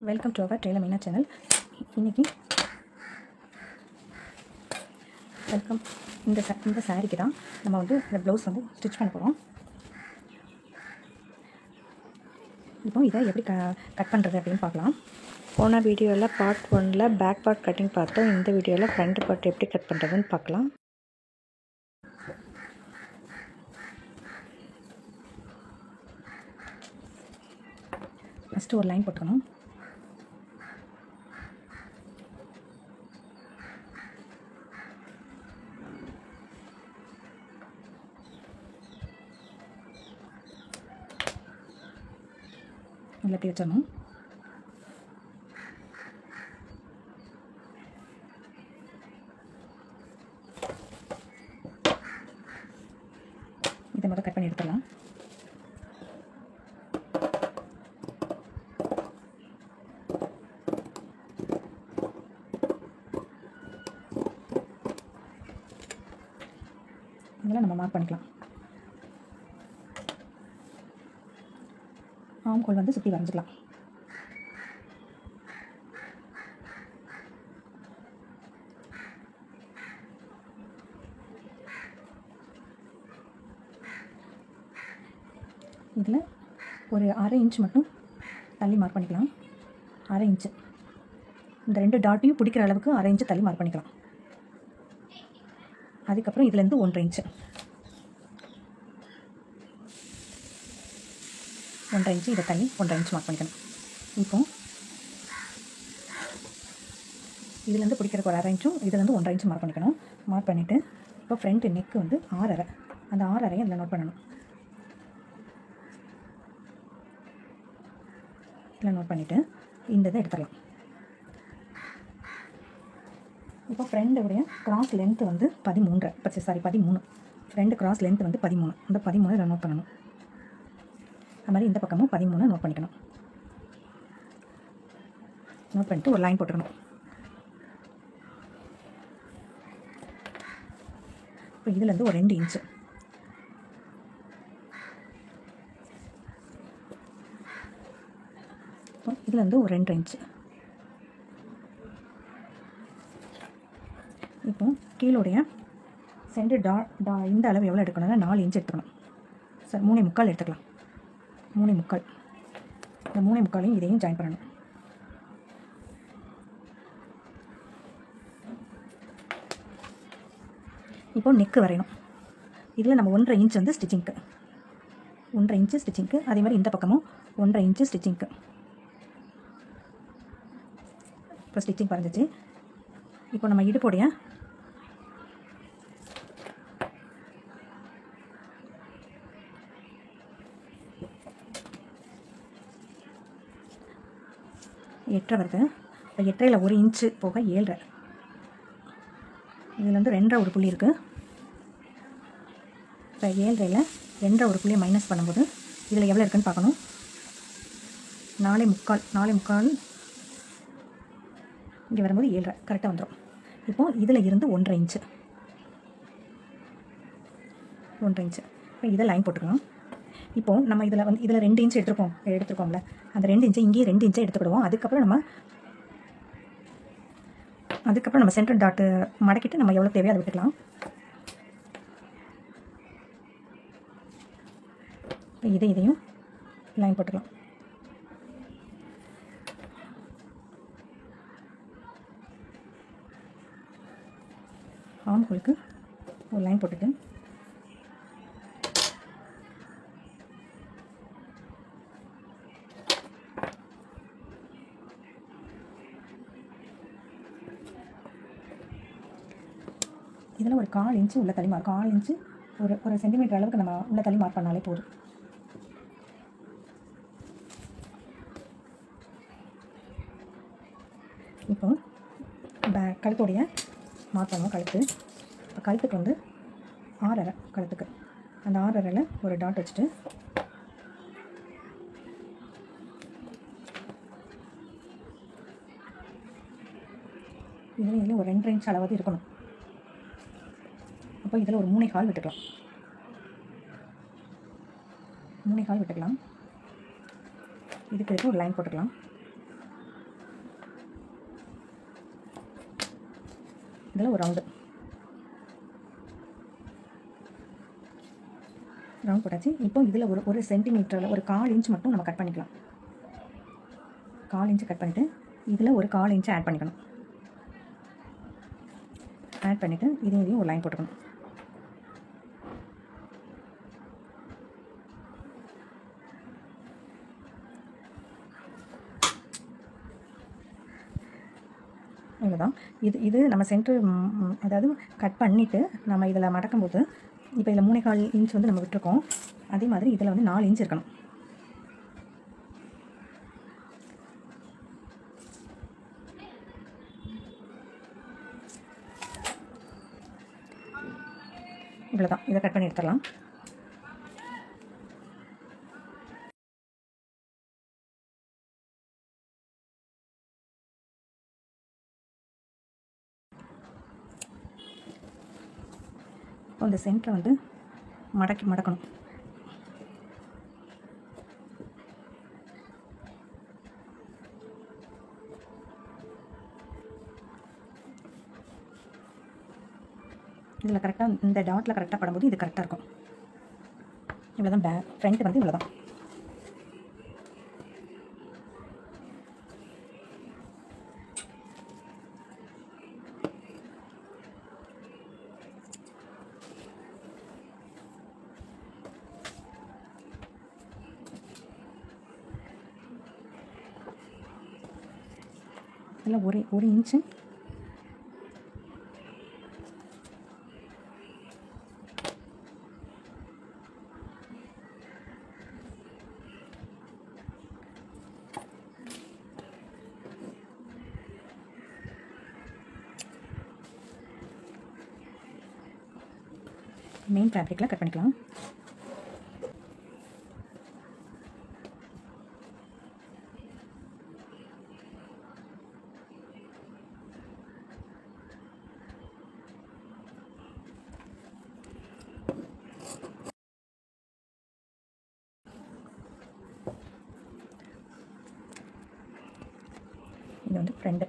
Welcome to our tailor Meena channel. இன்றைக்கி welcome இந்த சாரீக்கு தான் நம்ம வந்து இந்த ப்ளவுஸ் வந்து ஸ்டிச் பண்ண போகிறோம். இப்போ இதை எப்படி கட் பண்ணுறது அப்படின்னு பார்க்கலாம். போன வீடியோவில் பார்ட் 1ல் பேக் பார்ட் கட்டிங் பார்த்தோம். இந்த வீடியோவில் ஃப்ரண்ட் பார்ட் எப்படி கட் பண்ணுறதுன்னு பார்க்கலாம். ஃபஸ்ட்டு ஒரு லைன் போட்டுக்கணும். இதில் எப்படி வச்சிடணும். இதை மட்டும் கட் பண்ணி எடுத்துடலாம். இதெல்லாம் நம்ம மார்க் பண்ணிக்கலாம். ஆம்கோல் வந்து சுற்றி வரைஞ்சிக்கலாம். இதில் ஒரு 1/2 இன்ச் மட்டும் தள்ளி மார்க் பண்ணிக்கலாம். 1/2 இன்ச்சு இந்த 2 டாட்டையும் பிடிக்கிற அளவுக்கு 1/2 இன்ச்சு தள்ளி மார்க் பண்ணிக்கலாம். அதுக்கப்புறம் இதுலேருந்து 1/2 இன்ச்சு 1/2 இன்ச்சு இதை தள்ளி 1/2 இன்ச் மார்க் பண்ணிக்கணும். இப்போ இதுலேருந்து பிடிக்கிறதுக்கு ஒரு 1/2 இன்ச்சும் இதுலேருந்து 1/2 இன்ச்சு மார்க் பண்ணிக்கணும். மார்க் பண்ணிவிட்டு இப்போ ஃப்ரண்ட் நெக்கு வந்து 6/2, அந்த 6/2 இதில் நோட் பண்ணணும். இதில் நோட் பண்ணிவிட்டு இந்த இதை எடுத்துடலாம். இப்போ ஃப்ரெண்டோடைய கிராஸ் லென்த்து வந்து 13 ஃப்ரெண்டு கிராஸ் லென்த் வந்து 13. இந்த 13 இதில் நோட் பண்ணணும். அது மாதிரி இந்த பக்கமும் 13 நோட் பண்ணிக்கணும். நோட் பண்ணிட்டு ஒரு லைன் போட்டுக்கணும். இப்போ இதுலேருந்து ஒரு 2 இன்ச்சு இதுலேருந்து ஒரு 2 இன்ச்சு. இப்போ கீழோடைய சென்டர் இந்த அளவு எவ்வளோ எடுக்கணும்னா 4 இன்ச்சு எடுத்துக்கணும். சார் 3/4 எடுத்துக்கலாம். 3/4 இந்த 3/4 இதையும் ஜாயின் பண்ணணும். இப்போ நெக்கு வரையணும். இதில் நம்ம 1/2 இன்ச் வந்து ஸ்டிச்சிங்க்கு, 1/2 இன்ச்சு ஸ்டிச்சிங்க்கு. அதே மாதிரி இந்த பக்கமும் 1/2 இன்ச்சு ஸ்டிச்சிங்க்கு. இப்போ ஸ்டிச்சிங் பறந்துச்சு. இப்போ நம்ம இடுப்போடைய எட்டரை வருது. இப்போ 8.5ல் 1 இன்ச்சு போக 7.5. இதில் வந்து 2.5 ஒரு புள்ளி இருக்குது. இப்போ 7.5ல் 2.5 ஒரு புள்ளியை மைனஸ் பண்ணும்போது இதில் எவ்வளோ இருக்குதுன்னு பார்க்கணும். 4.25 இங்கே வரும்போது 7.5 கரெக்டாக வந்துடும். இப்போது இதில் இருந்து 1/2 இன்ச்சு இப்போ இதை லைன் போட்டுக்கலாம். இப்போது நம்ம இதில் 2 இன்ச்சு எடுத்துருக்கோம்ல, அந்த 2 இன்ச்சு இங்கேயும் 2 இன்ச்சை எடுத்துக்கிடுவோம். அதுக்கப்புறம் நம்ம சென்டர் டாட்டு மடக்கிட்டு நம்ம எவ்வளோ தேவையோ அதை விட்டுக்கலாம். இப்போ இதையும் லைன் போட்டுக்கலாம். ஆம்கோலுக்கு ஒரு லைன் போட்டுட்டு இதில் ஒரு 1/4 இன்ச்சு உள்ள தள்ளி மார்க், 1/4 இன்ச்சு ஒரு சென்டிமீட்டர் அளவுக்கு நம்ம உள்ள தள்ளி மார்க் பண்ணாலே போதும். இப்போ கழுத்துடைய மார்க் பண்ணுவோம். இப்போ கழுத்துக்கு வந்து 6.5 கழுத்துக்கு, அந்த 6.5ல் ஒரு டாட் வச்சுட்டு இதில் ஒரு 2.5 இன்ச் அளவாவது இருக்கணும். அப்போ இதில் ஒரு 3/4 விட்டுக்கலாம். 3/4 விட்டுக்கலாம். இதுக்கு ஒரு லைன் போட்டுக்கலாம். இதில் ஒரு ரவுண்டு ரவுண்ட் போட்டாச்சு. இப்போ இதில் ஒரு சென்டிமீட்டரில் ஒரு 1/4 இன்ச் மட்டும் நம்ம கட் பண்ணிக்கலாம். 1/4 இன்ச்சு கட் பண்ணிவிட்டு இதில் ஒரு 1/4 இன்ச்சு ஆட் பண்ணிக்கணும். ஆட் பண்ணிவிட்டு இதையும் ஒரு லைன் போட்டுக்கணும். இவ்வளோதான். இது நம்ம சென்டர் அதாவது கட் பண்ணிவிட்டு நம்ம இதில் மடக்கும்போது இப்போ இதில் 3/4 இன்ச் வந்து நம்ம விட்டுருக்கோம். அதே மாதிரி இதில் வந்து 4 இன்ச் இருக்கணும். இவ்வளோதான். இதை கட் பண்ணி எடுத்துடலாம். இப்போ இந்த சென்டரை வந்து மடக்கணும். இதில் கரெக்டாக இந்த டாட்டில் கரெக்டாக படும்போது இது கரெக்டாக இருக்கும். இவ்வளோ தான் ஃப்ரண்ட் வந்து இவ்வளோ தான். இதில் ஒரு இன்ச்சு மெயின் ஃபேப்ரிக்கில் கட் பண்ணிக்கலாம். இது வந்து ஃப்ரண்ட்.